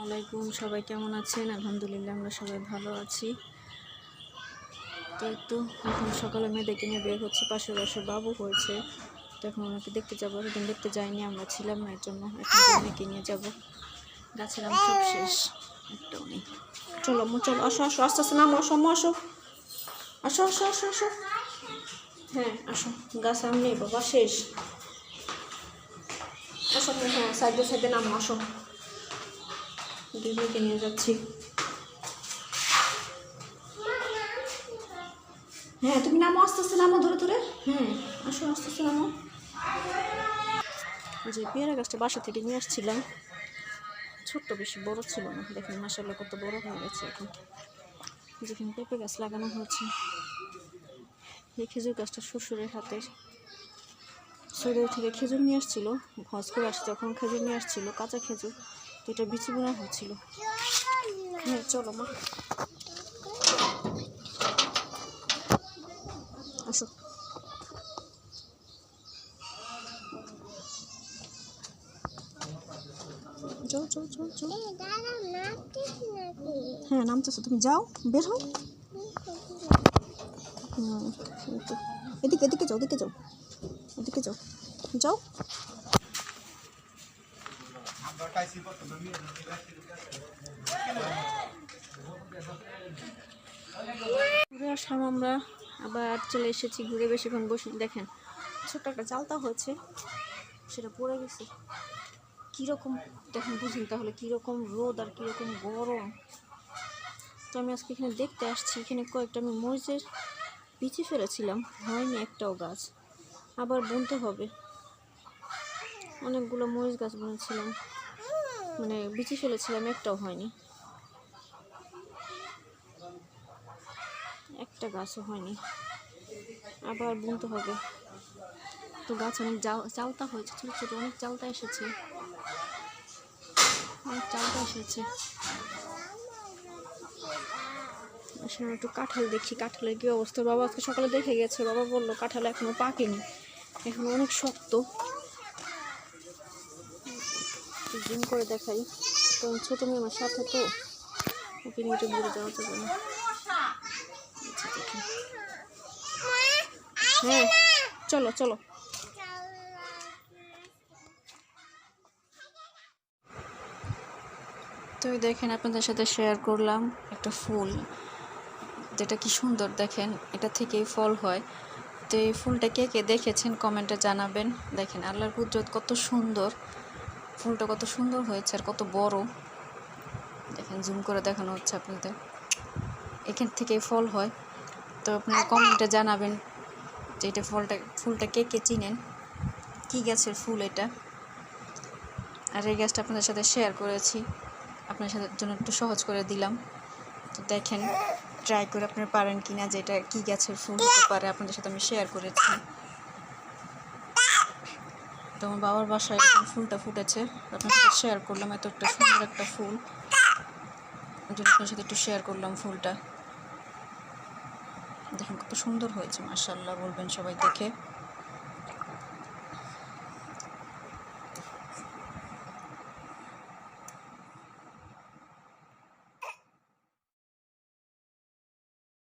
আলাইকুম, সবাই কেমন আছেন? আলহামদুলিল্লাহ আমরা সবাই ভালো আছি। তো এখন সকালে মেয়েদেরকে নিয়ে বের হচ্ছে। পাশের বাসার বাবু হয়েছে, তো এখন ওনাকে দেখতে যাবো। সেদিন দেখতে যাইনি, আমরা ছিলাম না, এর জন্য এখন মেয়েকে নিয়ে যাবো। গাছের আম সব শেষ, একটাও নেই। চলো আম্মু, চলো, আসো আসো, আস্তে আস্তে নামো, আসো আম্মু, আসো আসো আসো আসো আসো। হ্যাঁ আসো, গাছ আম নেই বাবা, শেষ। আসো, হ্যাঁ সাইডে সাইডে নামো, আসো। দিদিকে নিয়ে যাচ্ছি। হ্যাঁ তুমি নামো, আস্তে আস্তে নামো, ধরে ধরে। হ্যাঁ আসো, আস্তে আস্তে নামো। যে পেয়ারা গাছটা বাসা থেকে নিয়ে আসছিলাম, ছোট্ট, বেশি বড় ছিল না। দেখেন মাশাআল্লাহ কত বড় হয়ে গেছে এখন। যেখানে পেঁপে গাছ লাগানো হয়েছে। এই খেজুর গাছটা শ্বশুরের হাতের। সৌদি থেকে খেজুর নিয়ে আসছিল, হজ করে আসছে যখন খেজুর নিয়ে আসছিল, কাঁচা খেজুর, তো এটা বিচি বোনা হচ্ছিল। হ্যাঁ চলো মা, আসো। যাও যাও যাও যাও। হ্যাঁ নামতেছো, তুমি যাও, বের হও। এদিকে এদিকে যাও, এদিকে যাও, এদিকে যাও, যাও। ঘুরে আসলাম আমরা, আবার চলে এসেছি ঘুরে। বেশিক্ষণ বসে দেখেন ছোট্ট একটা চালতা হয়েছে, সেটা পড়ে গেছে। কীরকম দেখেন, বুঝুন তাহলে কীরকম রোদ আর কীরকম গরম। তো আমি আজকে এখানে দেখতে আসছি। এখানে কয়েকটা আমি মরিচের বিচি ফেলেছিলাম, হয়নি একটাও গাছ। আবার বুনতে হবে। অনেকগুলো মরিচ গাছ বুনেছিলাম, মানে বিচি ফেলেছিলাম, একটাও হয়নি, একটা গাছও হয়নি। আবার বুনতে হবে। তো গাছ অনেক চালতা হয়েছে, ছোটো ছোটো অনেক চালতা এসেছে, অনেক চালতা এসেছে। আসলে একটু কাঁঠাল দেখি, কাঁঠালের কী অবস্থা। বাবা আজকে সকালে দেখে গেছে, বাবা বললো কাঁঠাল এখনো পাকেনি, এখন অনেক শক্ত। জুম করে দেখাই, কারণ ছোটো মেয়ে আমার সাথে, তো ওকে নিয়ে দূরে যাওয়া যাবে না। হ্যাঁ চলো চলো। তো দেখেন আপনাদের সাথে শেয়ার করলাম একটা ফুল, যেটা কি সুন্দর দেখেন, এটা থেকেই ফল হয়। তো এই ফুলটা কে কে দেখেছেন কমেন্টে জানাবেন। দেখেন আল্লাহর কুদরত কত সুন্দর, ফুলটা কত সুন্দর হয়েছে আর কত বড়। দেখেন জুম করে দেখানো হচ্ছে আপনাদের, এখান থেকেই ফল হয়। তো আপনারা কমেন্টে জানাবেন যে এটা ফুলটা কে কে চিনেন, কী গাছের ফুল এটা। আর এই গাছটা আপনাদের সাথে শেয়ার করেছি, আপনার সাথে জন্য একটু সহজ করে দিলাম। তো দেখেন ট্রাই করে আপনারা পারেন কিনা, যে এটা কী গাছের ফুল হতে পারে। আপনাদের সাথে আমি শেয়ার করেছি। তো আমার বাবার বাসায় এরকম ফুলটা ফুটেছে, আপনার সাথে শেয়ার করলাম। এত একটা সুন্দর একটা ফুল, ওই জন্য আপনার সাথে একটু শেয়ার করলাম ফুলটা। দেখেন কত সুন্দর হয়েছে, মাশাআল্লাহ বলবেন সবাই দেখে।